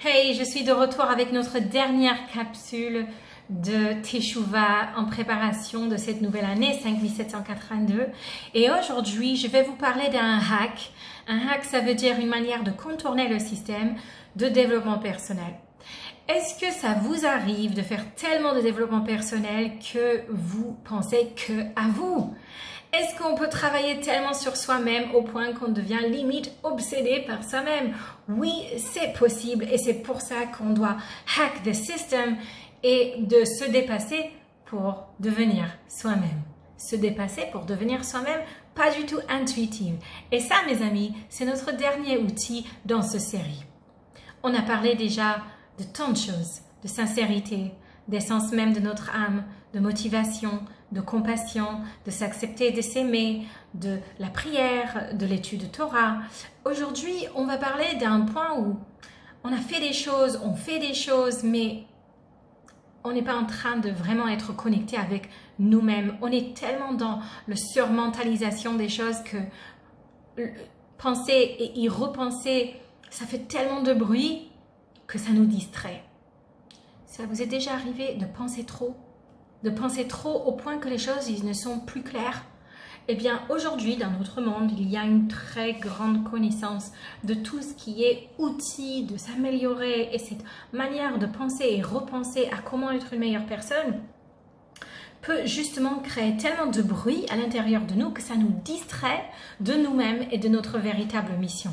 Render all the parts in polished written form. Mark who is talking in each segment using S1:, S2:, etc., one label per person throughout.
S1: Hey, je suis de retour avec notre dernière capsule de Teshuvah en préparation de cette nouvelle année 5782. Et aujourd'hui, je vais vous parler d'un hack. Un hack, ça veut dire une manière de contourner le système de développement personnel. Est-ce que ça vous arrive de faire tellement de développement personnel que vous pensez que à vous? Est-ce qu'on peut travailler tellement sur soi-même au point qu'on devient limite obsédé par soi-même? Oui, c'est possible et c'est pour ça qu'on doit hack the system et de se dépasser pour devenir soi-même. Se dépasser pour devenir soi-même, pas du tout intuitive. Et ça, mes amis, c'est notre dernier outil dans cette série. On a parlé déjà de tant de choses, de sincérité, d'essence même de notre âme, de motivation, de compassion, de s'accepter et de s'aimer, de la prière, de l'étude de Torah. Aujourd'hui, on va parler d'un point où on a fait des choses, on fait des choses, mais on n'est pas en train de vraiment être connecté avec nous-mêmes. On est tellement dans la surmentalisation des choses que penser et y repenser, ça fait tellement de bruit que ça nous distrait. Ça vous est déjà arrivé de penser trop? De penser trop au point que les choses ils ne sont plus claires? Eh bien, aujourd'hui, dans notre monde, il y a une très grande connaissance de tout ce qui est outil, de s'améliorer et cette manière de penser et repenser à comment être une meilleure personne peut justement créer tellement de bruit à l'intérieur de nous que ça nous distrait de nous-mêmes et de notre véritable mission.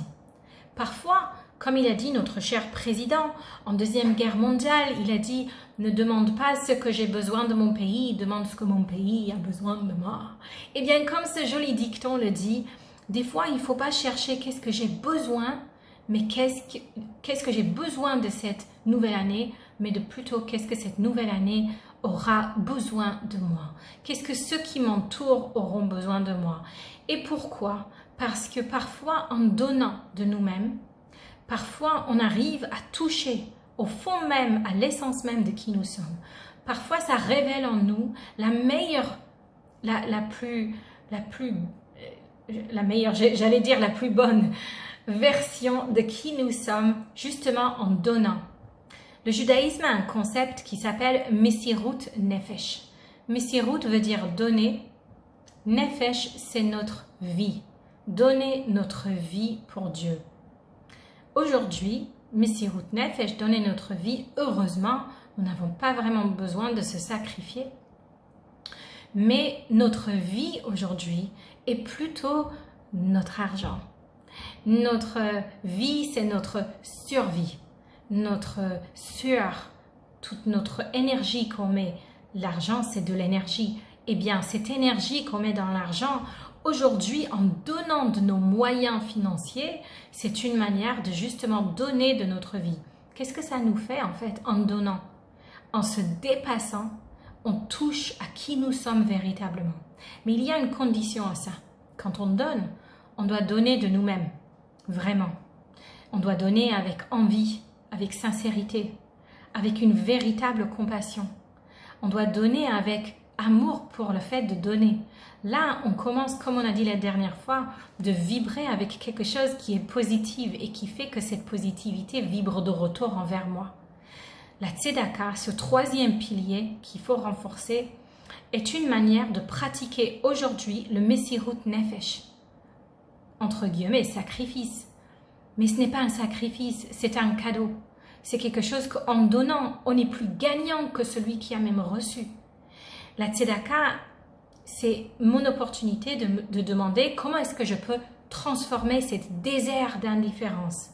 S1: Parfois, comme il a dit notre cher président, en Deuxième Guerre mondiale, il a dit « Ne demande pas ce que j'ai besoin de mon pays, demande ce que mon pays a besoin de moi. » Eh bien, comme ce joli dicton le dit, des fois, il ne faut pas chercher qu'est-ce que j'ai besoin, mais qu'est-ce que j'ai besoin de cette nouvelle année, mais de plutôt qu'est-ce que cette nouvelle année aura besoin de moi. Qu'est-ce que ceux qui m'entourent auront besoin de moi. Et pourquoi? Parce que parfois, en donnant de nous-mêmes, parfois, on arrive à toucher au fond même, à l'essence même de qui nous sommes. Parfois, ça révèle en nous la meilleure, j'allais dire la plus bonne version de qui nous sommes, justement en donnant. Le judaïsme a un concept qui s'appelle Messirut Nefesh. Messirut veut dire donner. Nefesh, c'est notre vie. Donner notre vie pour Dieu. Aujourd'hui, Messirut Nefesh, donner notre vie, heureusement, nous n'avons pas vraiment besoin de se sacrifier. Mais notre vie aujourd'hui est plutôt notre argent. Notre vie, c'est notre survie, notre sueur, toute notre énergie qu'on met. L'argent, c'est de l'énergie. Eh bien, cette énergie qu'on met dans l'argent, aujourd'hui, en donnant de nos moyens financiers, c'est une manière de justement donner de notre vie. Qu'est-ce que ça nous fait en fait en donnant? En se dépassant, on touche à qui nous sommes véritablement. Mais il y a une condition à ça. Quand on donne, on doit donner de nous-mêmes, vraiment. On doit donner avec envie, avec sincérité, avec une véritable compassion. On doit donner avec amour pour le fait de donner. Là, on commence, comme on a dit la dernière fois, de vibrer avec quelque chose qui est positif et qui fait que cette positivité vibre de retour envers moi. La tzedaka, ce troisième pilier qu'il faut renforcer, est une manière de pratiquer aujourd'hui le Messirut Nefesh. Entre guillemets, sacrifice. Mais ce n'est pas un sacrifice, c'est un cadeau. C'est quelque chose qu'en donnant, on est plus gagnant que celui qui a même reçu. La tzedaka, c'est mon opportunité de demander comment est-ce que je peux transformer ce désert d'indifférence.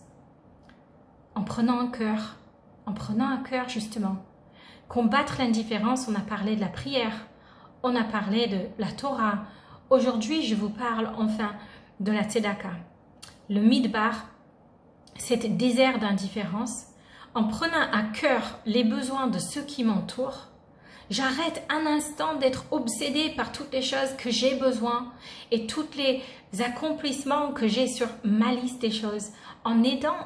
S1: En prenant un cœur justement. Combattre l'indifférence, on a parlé de la prière, on a parlé de la Torah. Aujourd'hui, je vous parle enfin de la tzedaka. Le midbar, cet désert d'indifférence, en prenant à cœur les besoins de ceux qui m'entourent, j'arrête un instant d'être obsédée par toutes les choses que j'ai besoin et tous les accomplissements que j'ai sur ma liste des choses. En aidant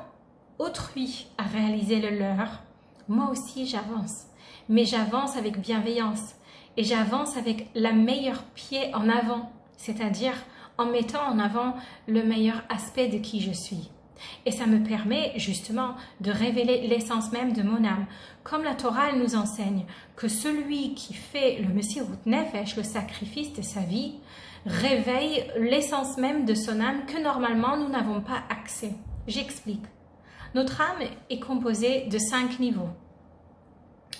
S1: autrui à réaliser le leur, moi aussi j'avance. Mais j'avance avec bienveillance et j'avance avec la meilleure pied en avant, c'est-à-dire en mettant en avant le meilleur aspect de qui je suis. Et ça me permet justement de révéler l'essence même de mon âme. Comme la Torah elle nous enseigne que celui qui fait le Messirut Nefesh, le sacrifice de sa vie, réveille l'essence même de son âme que normalement nous n'avons pas accès. J'explique. Notre âme est composée de 5 niveaux.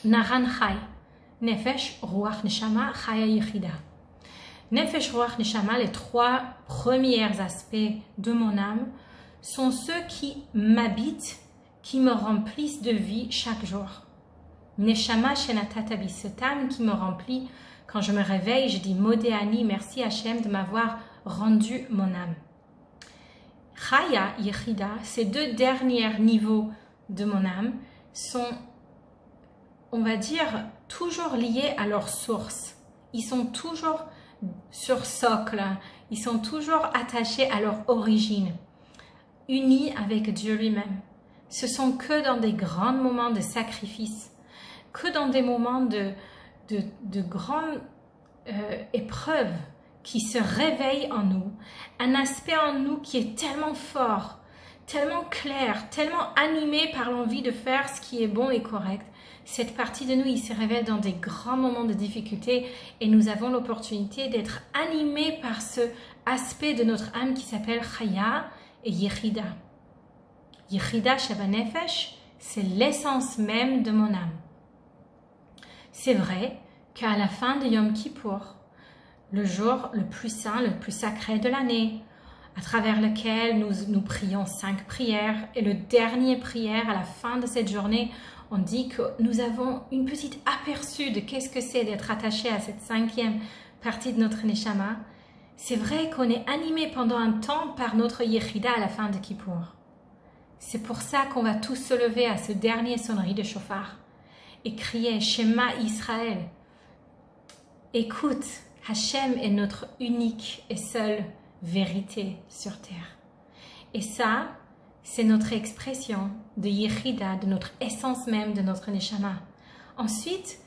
S1: Naran Chai, Nefesh, Ruach, Neshama, Chaya, Yechida. Nefesh, Ruach, Neshama, les 3 premiers aspects de mon âme, sont ceux qui m'habitent, qui me remplissent de vie chaque jour. Neshama Shenatatabi, cette âme qui me remplit. Quand je me réveille, je dis Modéani, merci Hachem de m'avoir rendu mon âme. Chaya, Yechida, ces 2 derniers niveaux de mon âme sont, on va dire, toujours liés à leur source. Ils sont toujours sur socle, ils sont toujours attachés à leur origine, unis avec Dieu lui-même. Ce sont que dans des grands moments de sacrifice, que dans des moments de grandes épreuves qui se réveillent en nous, un aspect en nous qui est tellement fort, tellement clair, tellement animé par l'envie de faire ce qui est bon et correct. Cette partie de nous, il se révèle dans des grands moments de difficulté et nous avons l'opportunité d'être animés par ce aspect de notre âme qui s'appelle Chaya et Yechida. Yechida Sheba Nefesh, c'est l'essence même de mon âme. C'est vrai qu'à la fin de Yom Kippour, le jour le plus saint, le plus sacré de l'année, à travers lequel nous prions 5 prières, et le dernier prière à la fin de cette journée, on dit que nous avons une petite aperçu de qu'est-ce que c'est d'être attaché à cette 5e partie de notre Neshama. C'est vrai qu'on est animé pendant un temps par notre Yechida à la fin de Kippour. C'est pour ça qu'on va tous se lever à ce dernier sonnerie de chauffard et crier Shema Israël. Écoute, Hachem est notre unique et seule vérité sur terre. Et ça, c'est notre expression de Yechida, de notre essence même, de notre Neshama. Ensuite,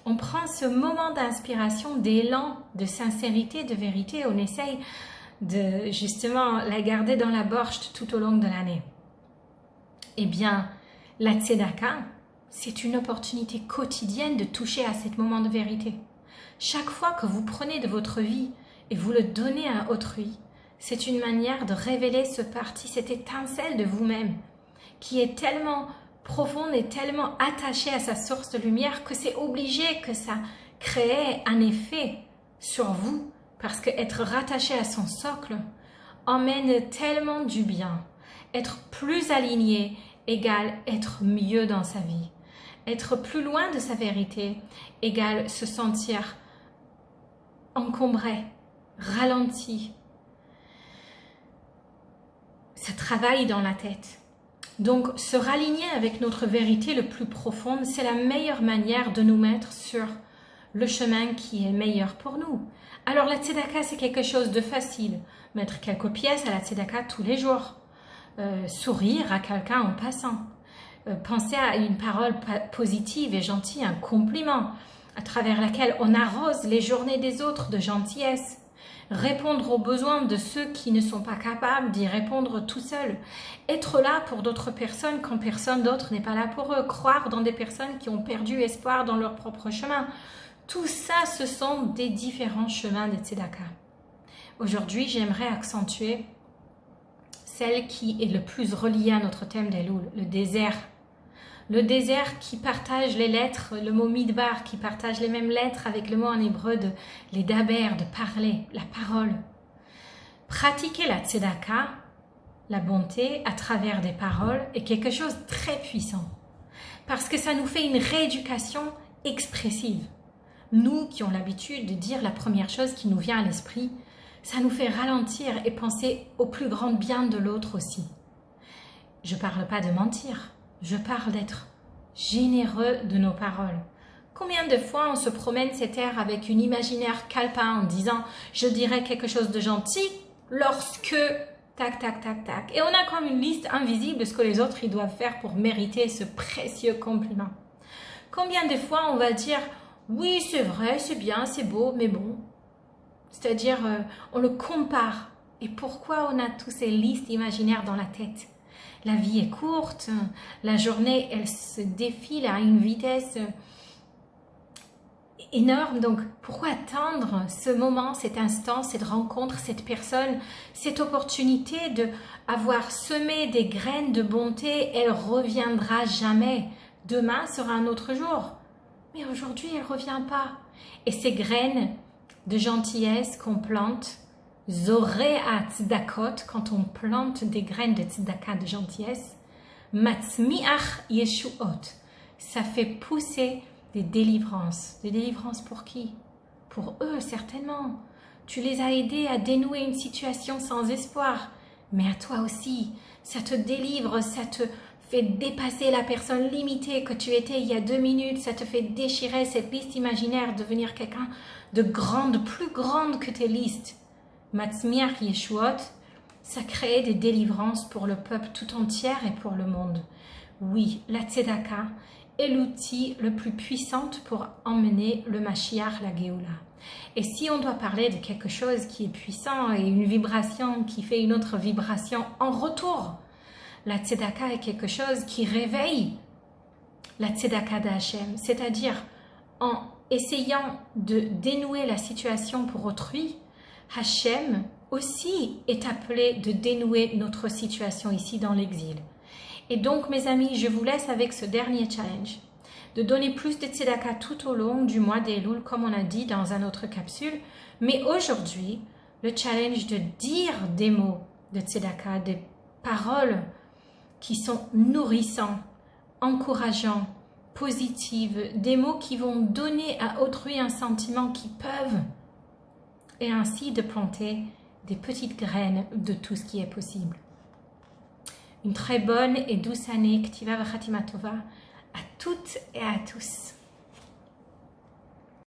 S1: on prend ce moment d'inspiration, d'élan, de sincérité, de vérité. On essaye de justement la garder dans la borche tout au long de l'année. Eh bien, la tzedaka, c'est une opportunité quotidienne de toucher à ce moment de vérité. Chaque fois que vous prenez de votre vie et vous le donnez à autrui, c'est une manière de révéler ce parti, cette étincelle de vous-même, qui est tellement profonde et tellement attachée à sa source de lumière que c'est obligé que ça crée un effet sur vous, parce que être rattaché à son socle emmène tellement du bien. Être plus aligné égale être mieux dans sa vie. Être plus loin de sa vérité égale se sentir encombré, ralenti. Ça travaille dans la tête. Donc, se raligner avec notre vérité le plus profonde, c'est la meilleure manière de nous mettre sur le chemin qui est meilleur pour nous. Alors, la tzedaka, c'est quelque chose de facile. Mettre quelques pièces à la tzedaka tous les jours. Sourire à quelqu'un en passant. Penser à une parole positive et gentille, un compliment, à travers laquelle on arrose les journées des autres de gentillesse. Répondre aux besoins de ceux qui ne sont pas capables d'y répondre tout seuls. Être là pour d'autres personnes quand personne d'autre n'est pas là pour eux. Croire dans des personnes qui ont perdu espoir dans leur propre chemin. Tout ça, ce sont des différents chemins de tzedaka. Aujourd'hui, j'aimerais accentuer celle qui est le plus reliée à notre thème d'Elul, le désert. Le désert qui partage les lettres, le mot midbar, qui partage les mêmes lettres avec le mot en hébreu de les daber, de parler, la parole. Pratiquer la tzedaka, la bonté à travers des paroles, est quelque chose de très puissant. Parce que ça nous fait une rééducation expressive. Nous qui avons l'habitude de dire la première chose qui nous vient à l'esprit, ça nous fait ralentir et penser au plus grand bien de l'autre aussi. Je ne parle pas de mentir. Je parle d'être généreux de nos paroles. Combien de fois on se promène cet air avec une imaginaire calepin en disant « je dirais quelque chose de gentil » lorsque tac, tac, tac, tac. Et on a comme une liste invisible de ce que les autres ils doivent faire pour mériter ce précieux compliment. Combien de fois on va dire « oui, c'est vrai, c'est bien, c'est beau, mais bon ». C'est-à-dire, on le compare. Et pourquoi on a tous ces listes imaginaires dans la tête? La vie est courte, la journée, elle se défile à une vitesse énorme. Donc, pourquoi attendre ce moment, cet instant, cette rencontre, cette personne, cette opportunité de avoir semé des graines de bonté? Elle reviendra jamais. Demain sera un autre jour. Mais aujourd'hui, elle ne revient pas. Et ces graines de gentillesse qu'on plante, zoré à tzedakot, quand on plante des graines de tzedaka, de gentillesse, matzmiach yeshuot, ça fait pousser des délivrances. Des délivrances pour qui? Pour eux, certainement. Tu les as aidés à dénouer une situation sans espoir. Mais à toi aussi, ça te délivre, ça te fait dépasser la personne limitée que tu étais il y a 2 minutes. Ça te fait déchirer cette liste imaginaire, devenir quelqu'un de grande, plus grande que tes listes. Matzmiach Yeshuot, ça crée des délivrances pour le peuple tout entier et pour le monde. Oui, la tzedaka est l'outil le plus puissant pour emmener le Mashiach, la Géoula. Et si on doit parler de quelque chose qui est puissant et une vibration qui fait une autre vibration en retour, la tzedaka est quelque chose qui réveille la tzedaka d'Hachem, c'est-à-dire en essayant de dénouer la situation pour autrui, Hachem aussi est appelé de dénouer notre situation ici dans l'exil. Et donc, mes amis, je vous laisse avec ce dernier challenge, de donner plus de tzedaka tout au long du mois d'Elul, comme on a dit dans une autre capsule. Mais aujourd'hui, le challenge de dire des mots de tzedaka, des paroles qui sont nourrissants, encourageants, positives, des mots qui vont donner à autrui un sentiment qui peuvent, et ainsi de planter des petites graines de tout ce qui est possible. Une très bonne et douce année, Ktiva V'Chatima Tova, à toutes et à tous.